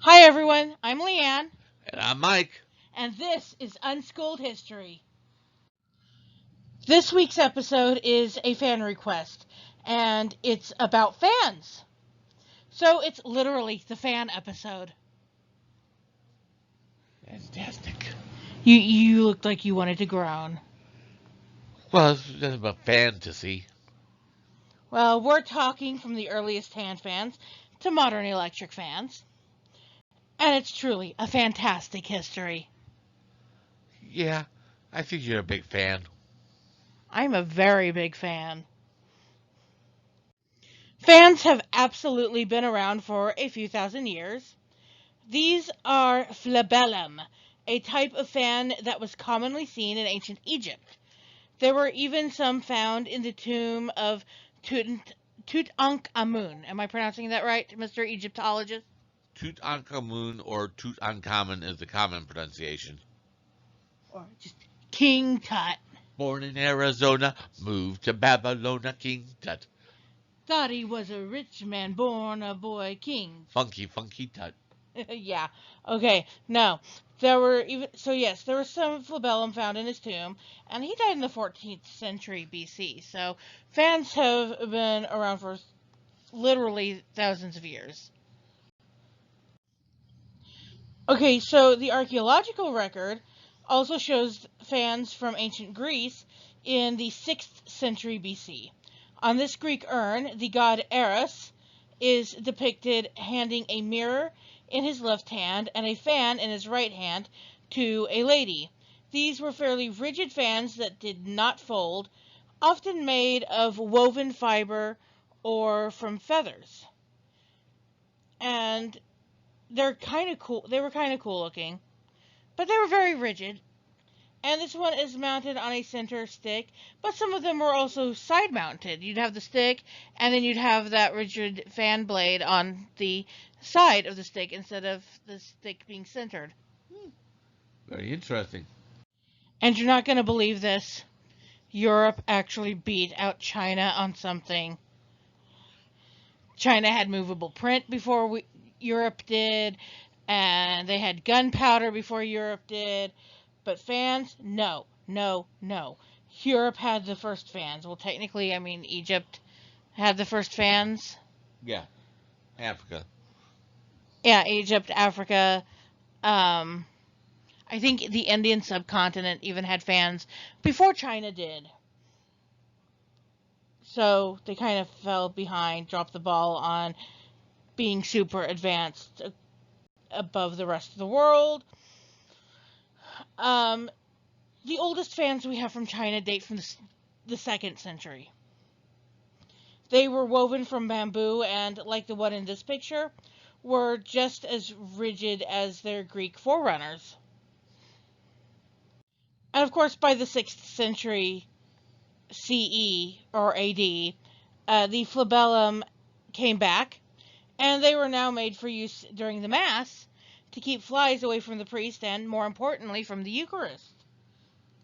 Hi everyone, I'm Leanne, And I'm Mike. and this is Unschooled History. This week's episode is a fan request, and it's about fans. So it's literally the fan episode. Fantastic. You looked like you wanted to groan. Well, it's just about fantasy. Well, we're talking from the earliest hand fans to modern electric fans, and it's truly a fantastic history. Yeah, I think you're a big fan. I'm a very big fan. Fans have absolutely been around for a few thousand years. These are flabellum, a type of fan that was commonly seen in ancient Egypt. There were even some found in the tomb of Tutankhamun. Am I pronouncing that right, Mr. Egyptologist? Tutankhamun or Tutankhamun is the common pronunciation. Or just King Tut. Born in Arizona, moved to Babylona, King Tut. Thought he was a rich man, born a boy king. Funky, funky Tut. Yeah. Okay. No. There were even yes, there was some flabellum found in his tomb, and he died in the 14th century BC. So fans have been around for literally thousands of years. Okay, so the archaeological record also shows fans from ancient Greece in the 6th century BC. On this Greek urn, the god Eros is depicted handing a mirror in his left hand and a fan in his right hand to a lady. These were fairly rigid fans that did not fold, often made of woven fiber or from feathers. And they're kind of cool. They were kind of cool looking, but they were very rigid. And this one is mounted on a center stick, but some of them were also side mounted. You'd have the stick, and then you'd have that rigid fan blade on the side of the stick instead of the stick being centered. Very interesting. And you're not going to believe this. Europe actually beat out China on something. China had movable print before Europe did, and they had gunpowder before Europe did. But fans, no, no, no. Europe had the first fans. Well, technically, I mean, Egypt had the first fans. Yeah, Africa. Yeah, Egypt, Africa. Um, I think the Indian subcontinent even had fans before China did. So they kind of fell behind, dropped the ball on being super advanced above the rest of the world. Um, the oldest fans we have from China date from the 2nd century. They were woven from bamboo and, like the one in this picture, were just as rigid as their Greek forerunners. And of course, by the 6th century CE or AD, the flabellum came back, and they were now made for use during the Mass to keep flies away from the priest and, more importantly, from the Eucharist.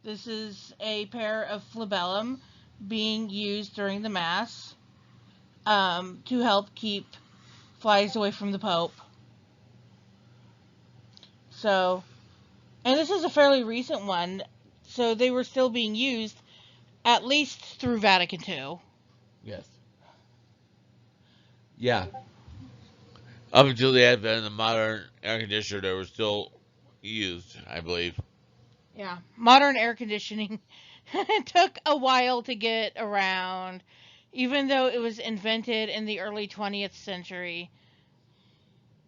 This is a pair of flabellum being used during the Mass to help keep flies away from the Pope. So, and this is a fairly recent one, so they were still being used at least through Vatican II. Yes. Yeah. Up until the advent of the modern air conditioner, they were still used, I believe. Yeah, modern air conditioning took a while to get around, even though it was invented in the early 20th century.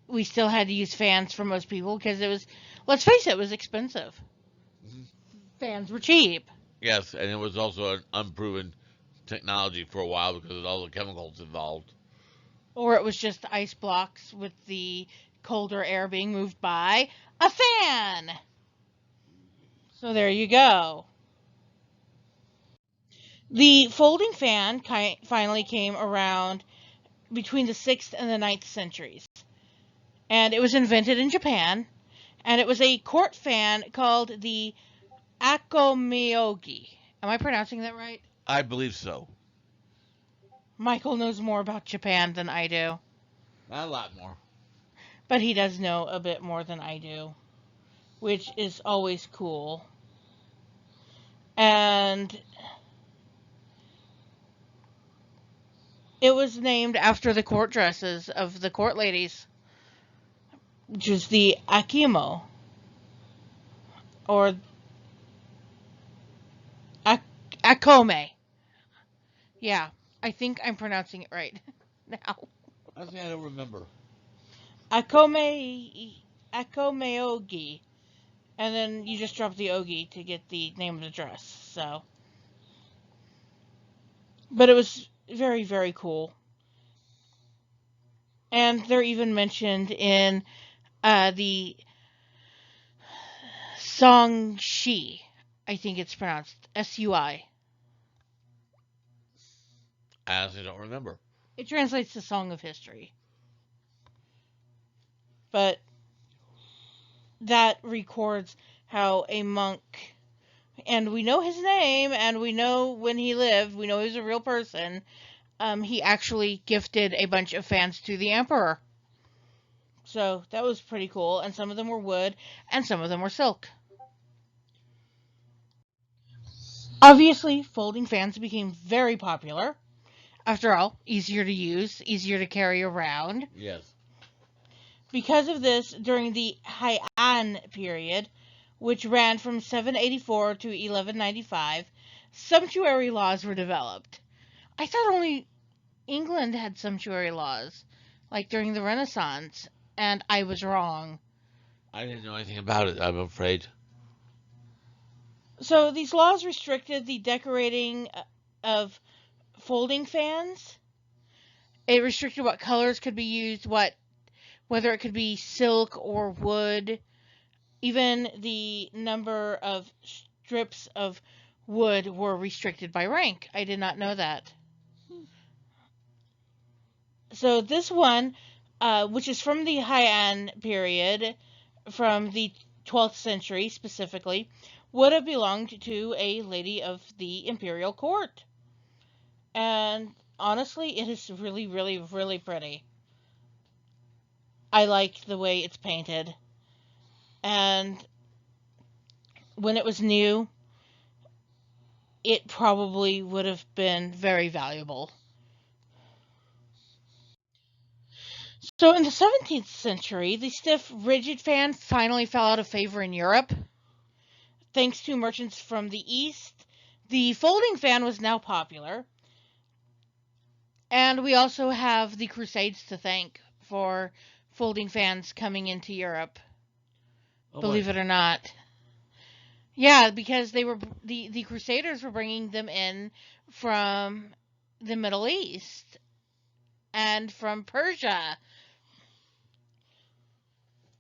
We still had to use fans for most people because it was, let's face it was expensive. Mhm. Fans were cheap. Yes, and it was also an unproven technology for a while because of all the chemicals involved. Or it was just ice blocks with the colder air being moved by a fan. So there you go. The folding fan finally came around between the 6th and the 9th centuries. And it was invented in Japan. And it was a court fan called the akomiogi. Am I pronouncing that right? I believe so. Michael knows more about Japan than I do. Not a lot more. but he does know a bit more than I do, which is always cool. And it was named after the court dresses of the court ladies, which is the Akimo, or Akome. Yeah, I think I'm pronouncing it right now. I think I don't remember. Akomeogi. And then you just drop the ogi to get the name of the dress. So, but it was very, very cool. And they're even mentioned in the Songshi. I think it's pronounced Sui. I honestly don't remember. It translates to Song of History. But that records how a monk, and we know his name, and we know when he lived, we know he was a real person. He actually gifted a bunch of fans to the emperor. So that was pretty cool, and some of them were wood, and some of them were silk. Obviously, folding fans became very popular. After all, easier to use, easier to carry around. Yes. Because of this, during the Heian period, which ran from 784 to 1195, sumptuary laws were developed. I thought only England had sumptuary laws, like during the Renaissance, and I was wrong. I didn't know anything about it, I'm afraid. So these laws restricted the decorating of folding fans. It restricted what colors could be used, whether it could be silk or wood. Even the number of strips of wood were restricted by rank. I did not know that. So this one, which is from the Heian period, from the 12th century specifically, would have belonged to a lady of the imperial court. And honestly, it is really, really, really pretty. I like the way it's painted. And when it was new, it probably would have been very valuable. So in the 17th century, the stiff, rigid fan finally fell out of favor in Europe. Thanks to merchants from the East, the folding fan was now popular. And we also have the Crusades to thank for folding fans coming into Europe. Oh, Believe boy. it or not. Yeah, because they were the Crusaders were bringing them in from the Middle East and from Persia.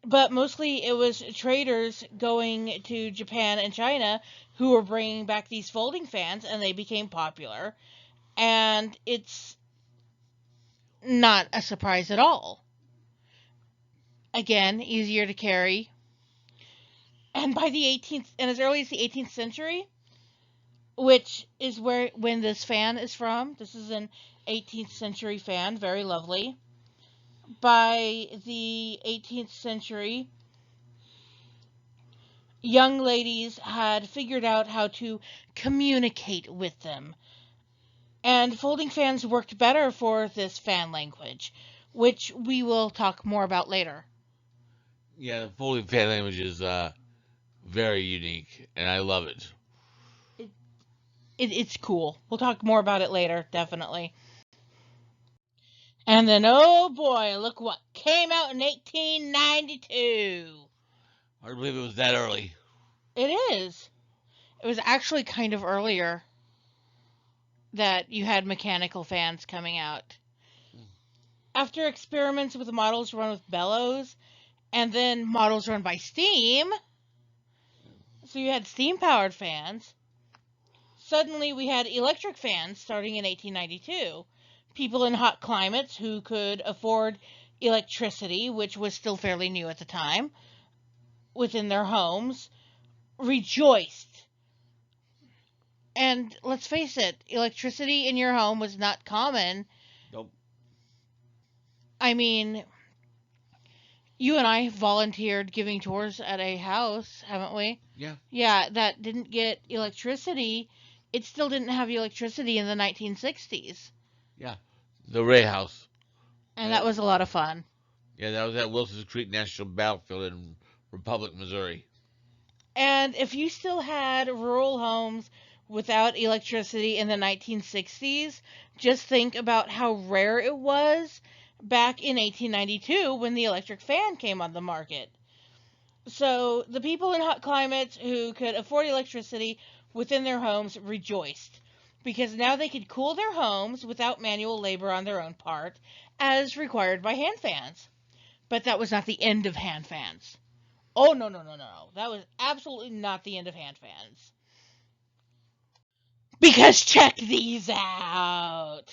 But mostly it was traders going to Japan and China who were bringing back these folding fans, and they became popular. And it's not a surprise at all. Again, easier to carry. And by the 18th, and as early as the 18th century, which is when this fan is from. This is an 18th century fan, very lovely. By the 18th century, young ladies had figured out how to communicate with them. And folding fans worked better for this fan language, which we will talk more about later. Yeah, the folding fan language is very unique, and I love it. It's cool. We'll talk more about it later, definitely. And then, oh boy, look what came out in 1892. Hard to believe it was that early. It is. It was actually kind of earlier that you had mechanical fans coming out. After experiments with models run with bellows, and then models run by steam, so you had steam-powered fans. Suddenly we had electric fans starting in 1892. People in hot climates who could afford electricity, which was still fairly new at the time, within their homes, rejoiced. And let's face it, electricity in your home was not common. Nope. I mean, You and I volunteered giving tours at a house, haven't we? Yeah. Yeah, that didn't get electricity. It still didn't have electricity in the 1960s. Yeah. The Ray House. And that was a lot of fun. Yeah, that was at Wilson's Creek National Battlefield in Republic, Missouri. And if you still had rural homes without electricity in the 1960s, just think about how rare it was back in 1892 when the electric fan came on the market. So the people in hot climates who could afford electricity within their homes rejoiced because now they could cool their homes without manual labor on their own part, as required by hand fans. But that was not the end of hand fans. Oh, no, no, no, no. That was absolutely not the end of hand fans. Because check these out.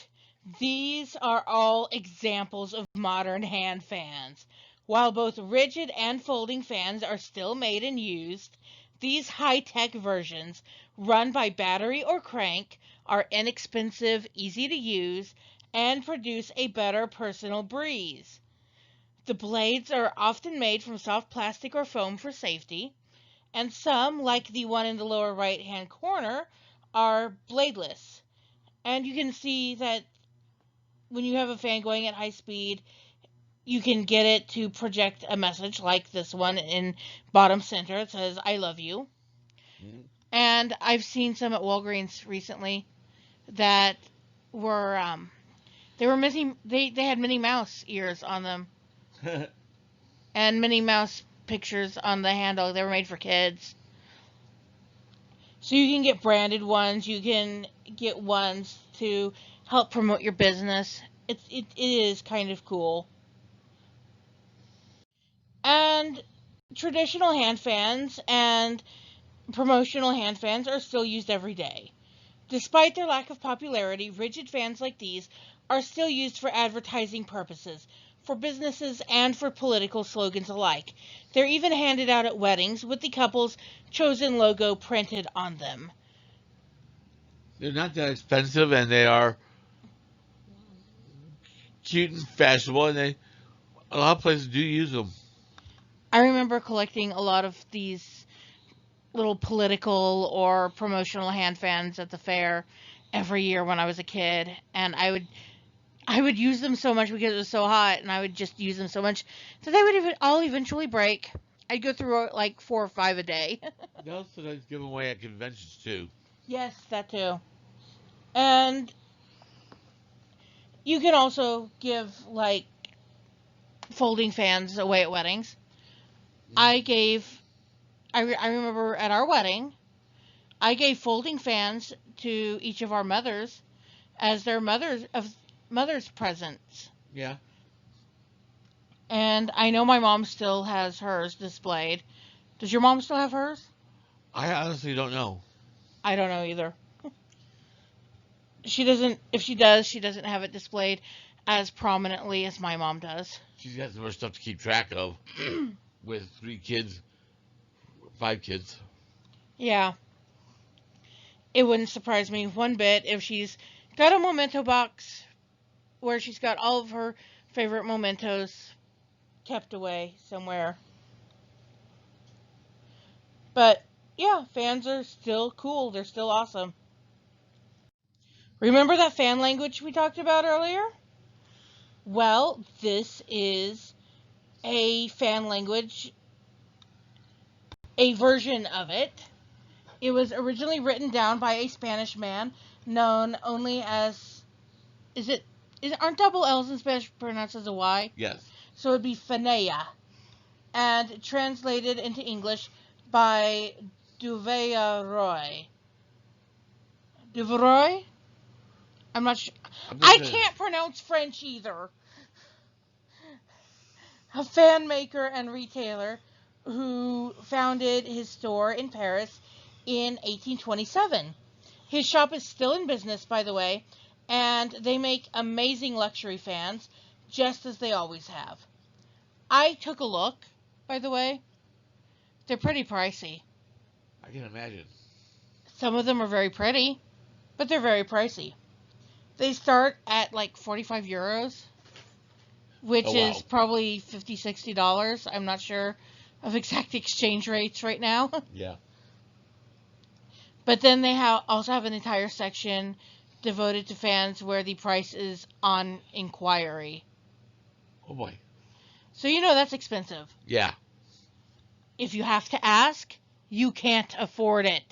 These are all examples of modern hand fans. While both rigid and folding fans are still made and used, these high-tech versions, run by battery or crank, are inexpensive, easy to use, and produce a better personal breeze. The blades are often made from soft plastic or foam for safety, and some, like the one in the lower right-hand corner, are bladeless. And you can see that when you have a fan going at high speed, you can get it to project a message like this one in bottom center. It says, I love you. Mm-hmm. And I've seen some at Walgreens recently that were, they were missing, they had Minnie Mouse ears on them and Minnie Mouse pictures on the handle. They were made for kids. So you can get branded ones. You can get ones to help promote your business. It is kind of cool. And traditional hand fans and promotional hand fans are still used every day. Despite their lack of popularity, rigid fans like these are still used for advertising purposes, for businesses and for political slogans alike. They're even handed out at weddings with the couple's chosen logo printed on them. They're not that expensive, and they are cute and fashionable, and they a lot of places do use them. I remember collecting a lot of these little political or promotional hand fans at the fair every year when I was a kid, and I would use them so much because it was so hot, and I would just use them so much that they would all eventually break. I'd go through like 4 or 5 a day. They also give them away at conventions too. Yes, that too. And you can also give like folding fans away at weddings. I gave, I remember at our wedding, I gave folding fans to each of our mothers as their mother's presents. Yeah. And I know my mom still has hers displayed. Does your mom still have hers? I honestly don't know. I don't know either. She doesn't, if she does, she doesn't have it displayed as prominently as my mom does. She's got so much stuff to keep track of with 3 kids, 5 kids. Yeah. It wouldn't surprise me one bit if she's got a memento box where she's got all of her favorite mementos kept away somewhere. But yeah, fans are still cool. They're still awesome. Remember that fan language we talked about earlier? Well, this is a fan language, a version of it. It was originally written down by a Spanish man known only as, aren't double L's in Spanish pronounced as a Y? Yes. So it'd be Fanea. And translated into English by Duveroy. Duveroy? I'm not sure. I can't pronounce French either. A fan maker and retailer who founded his store in Paris in 1827. His shop is still in business, by the way, and they make amazing luxury fans, just as they always have. I took a look, by the way. They're pretty pricey. I can imagine. Some of them are very pretty, but they're very pricey. They start at like 45 euros. which Oh, wow. is probably $50, $60. I'm not sure of exact exchange rates right now. Yeah. But then they also have an entire section devoted to fans where the price is on inquiry. Oh boy. So you know that's expensive. Yeah. If you have to ask, you can't afford it.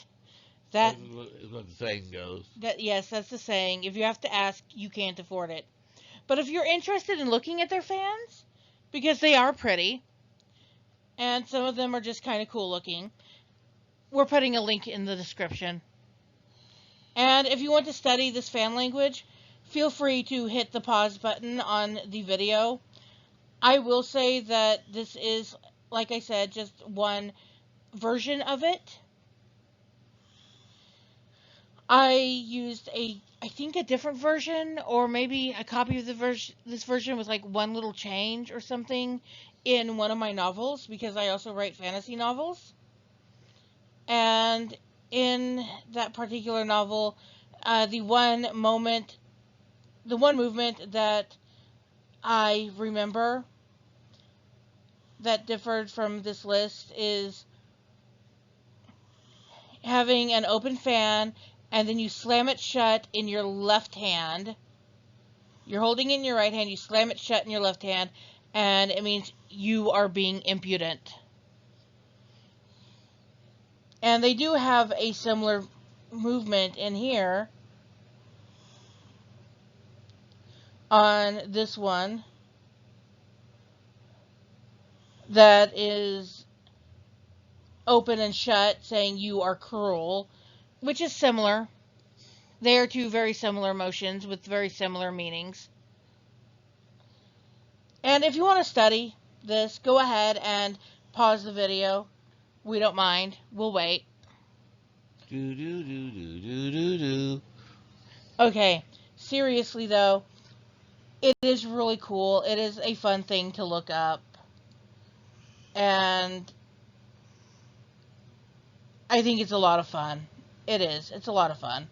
That Is what the saying goes. yes, that's the saying. If you have to ask, you can't afford it. But if you're interested in looking at their fans, because they are pretty, and some of them are just kind of cool looking, we're putting a link in the description. And if you want to study this fan language, feel free to hit the pause button on the video. I will say that this is, like I said, just one version of it. I used I think a different version, or maybe a copy of this version with like one little change or something in one of my novels, because I also write fantasy novels. And in that particular novel, the one movement that I remember that differed from this list is having an open fan and then you slam it shut in your left hand. You're holding it in your right hand, you slam it shut in your left hand, and it means you are being impudent. And they do have a similar movement in here on this one that is open and shut, saying you are cruel, which is similar. They are two very similar motions with very similar meanings. And if you want to study this, go ahead and pause the video. We don't mind. We'll wait. Do do do do do do do. Okay, seriously though, it is really cool. It is a fun thing to look up. And I think it's a lot of fun. It is. It's a lot of fun.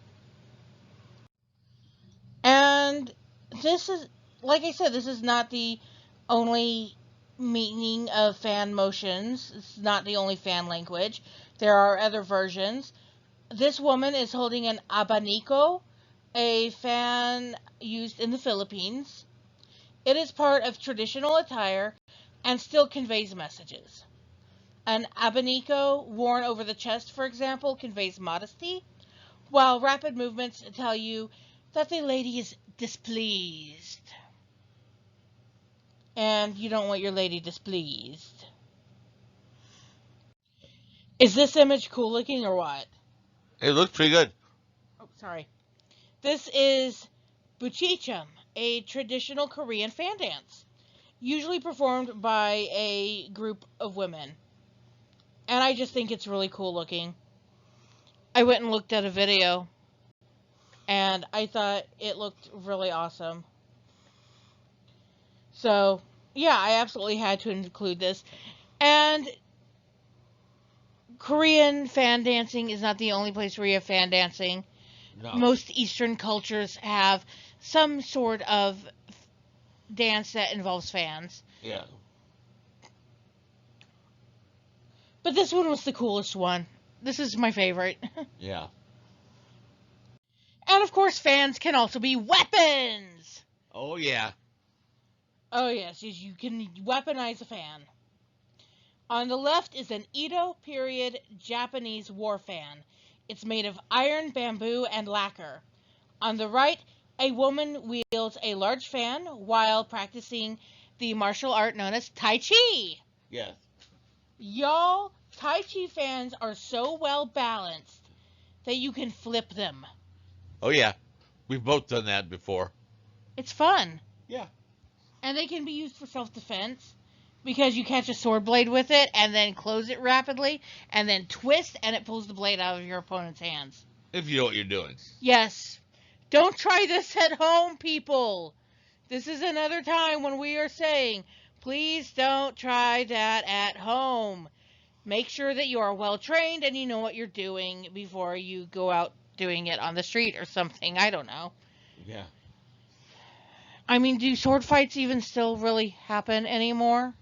And this is, like I said, this is not the only meaning of fan motions. It's not the only fan language. There are other versions. This woman is holding an abanico, a fan used in the Philippines. It is part of traditional attire and still conveys messages. An abanico worn over the chest, for example, conveys modesty, while rapid movements tell you that the lady is displeased. And you don't want your lady displeased. Is this image cool looking or what? It looks pretty good. Oh, sorry. This is Buchichum, a traditional Korean fan dance, usually performed by a group of women. And I just think it's really cool looking. I went and looked at a video, and I thought it looked really awesome. So, yeah, I absolutely had to include this. And Korean fan dancing is not the only place where you have fan dancing. No. Most Eastern cultures have some sort of dance that involves fans. Yeah. But this one was the coolest one. This is my favorite. Yeah. And of course, fans can also be weapons! Oh yeah. Oh yes, you can weaponize a fan. On the left is an Edo period Japanese war fan. It's made of iron, bamboo, and lacquer. On the right, a woman wields a large fan while practicing the martial art known as Tai Chi. Yes. Y'all, Tai Chi fans are so well balanced that you can flip them. Oh yeah. We've both done that before. It's fun. Yeah. And they can be used for self-defense because you catch a sword blade with it and then close it rapidly and then twist and it pulls the blade out of your opponent's hands. If you know what you're doing. Yes. Don't try this at home, people. This is another time when we are saying, please don't try that at home. Make sure that you are well trained and you know what you're doing before you go out doing it on the street or something. I don't know. Yeah. I mean, do sword fights even still really happen anymore?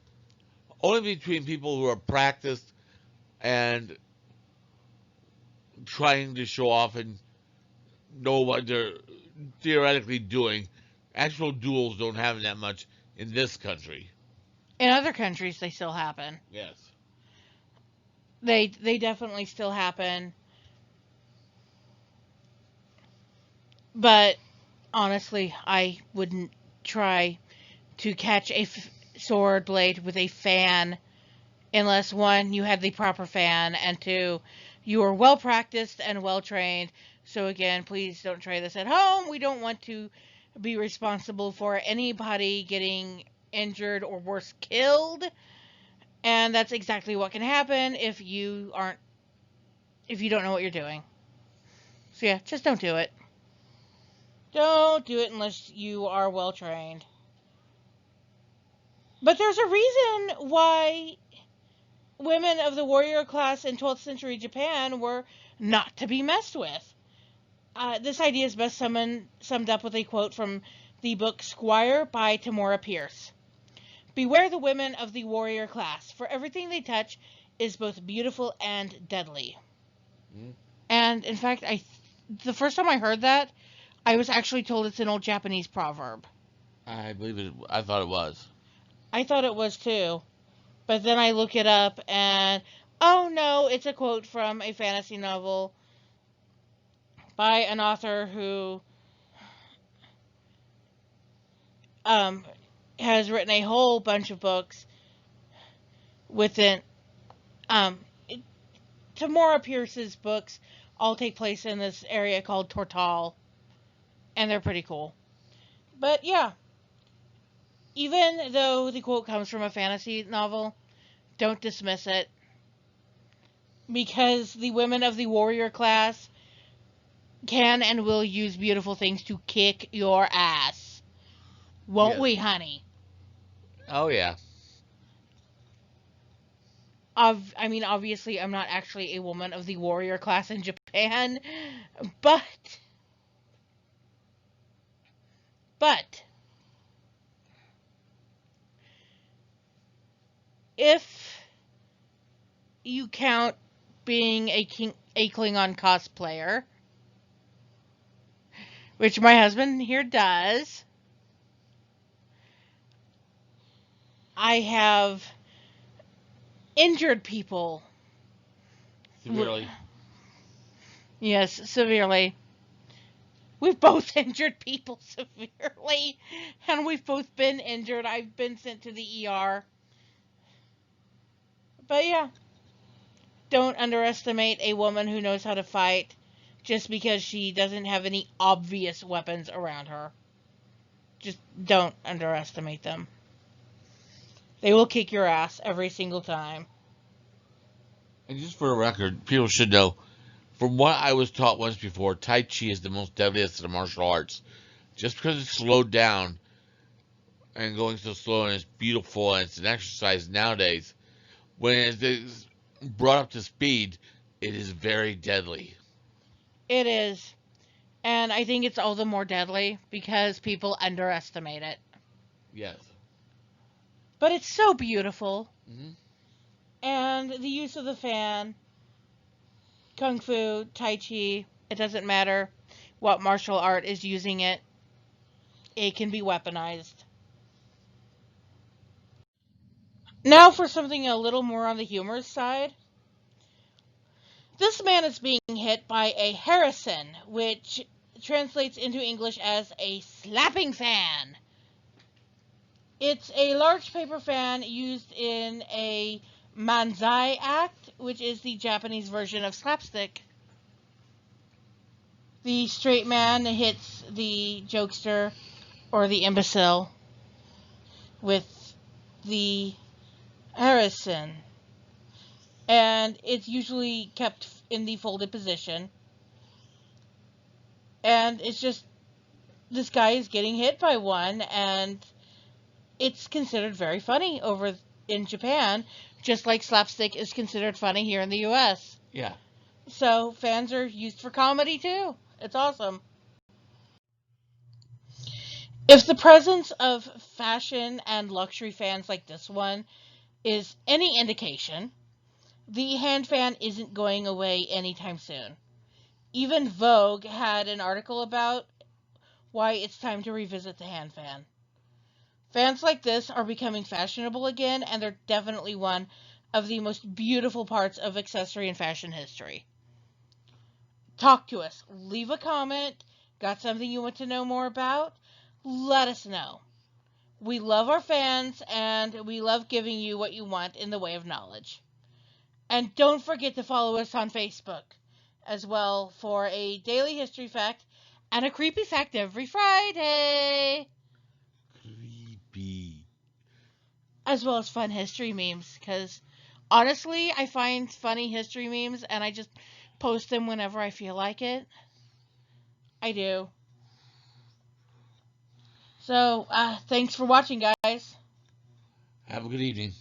Only between people who are practiced and trying to show off and know what they're theoretically doing. Actual duels don't happen that much in this country. In other countries, they still happen. Yes. They definitely still happen. But honestly, I wouldn't try to catch a sword blade with a fan unless one, you had the proper fan, and two, you are well practiced and well trained. So again, please don't try this at home. We don't want to be responsible for anybody getting injured or worse, killed. And that's exactly what can happen if you don't know what you're doing. So yeah, just don't do it. Don't do it unless you are well trained. But there's a reason why women of the warrior class in 12th century Japan were not to be messed with. This idea is best summed up with a quote from the book Squire by Tamora Pierce. Beware the women of the warrior class, for everything they touch is both beautiful and deadly. Mm. And in fact, the first time I heard that, I was actually told it's an old Japanese proverb. I believe it. I thought it was. I thought it was too. But then I look it up and, oh no, it's a quote from a fantasy novel by an author who has written a whole bunch of books within. Tamora Pierce's books all take place in this area called Tortal, and they're pretty cool. But yeah, even though the quote comes from a fantasy novel, don't dismiss it. Because the women of the warrior class can and will use beautiful things to kick your ass. Won't Yes. we, honey? Oh yeah. I mean, obviously, I'm not actually a woman of the warrior class in Japan, but but if you count being a Klingon cosplayer, which my husband here does, I have injured people. Severely. Yes, severely. We've both injured people severely, and we've both been injured. I've been sent to the ER. But yeah, don't underestimate a woman who knows how to fight just because she doesn't have any obvious weapons around her. Just don't underestimate them. They will kick your ass every single time. And just for the record, people should know, from what I was taught once before, Tai Chi is the most deadliest of the martial arts. Just because it's slowed down and going so slow and it's beautiful and it's an exercise nowadays, when it is brought up to speed, it is very deadly. It is. And I think it's all the more deadly because people underestimate it. Yes. But it's so beautiful. Hmm. And the use of the fan, Kung Fu, Tai Chi, it doesn't matter what martial art is using it, it can be weaponized. Now for something a little more on the humorous side. This man is being hit by a Harrison, which translates into English as a slapping fan. It's a large paper fan used in a manzai act, which is the Japanese version of slapstick. The straight man hits the jokester or the imbecile with the Harrison, and it's usually kept in the folded position. And it's just this guy is getting hit by one, and it's considered very funny over in Japan, just like slapstick is considered funny here in the US. Yeah. So fans are used for comedy too. It's awesome. If the presence of fashion and luxury fans like this one is any indication, the hand fan isn't going away anytime soon. Even Vogue had an article about why it's time to revisit the hand fan. Fans like this are becoming fashionable again, and they're definitely one of the most beautiful parts of accessory and fashion history. Talk to us. Leave a comment. Got something you want to know more about? Let us know. We love our fans, and we love giving you what you want in the way of knowledge. And don't forget to follow us on Facebook as well for a daily history fact and a creepy fact every Friday, Creepy. as well as fun history memes. Because honestly, I find funny history memes and I just post them whenever I feel like it. I do. So, thanks for watching, guys. Have a good evening.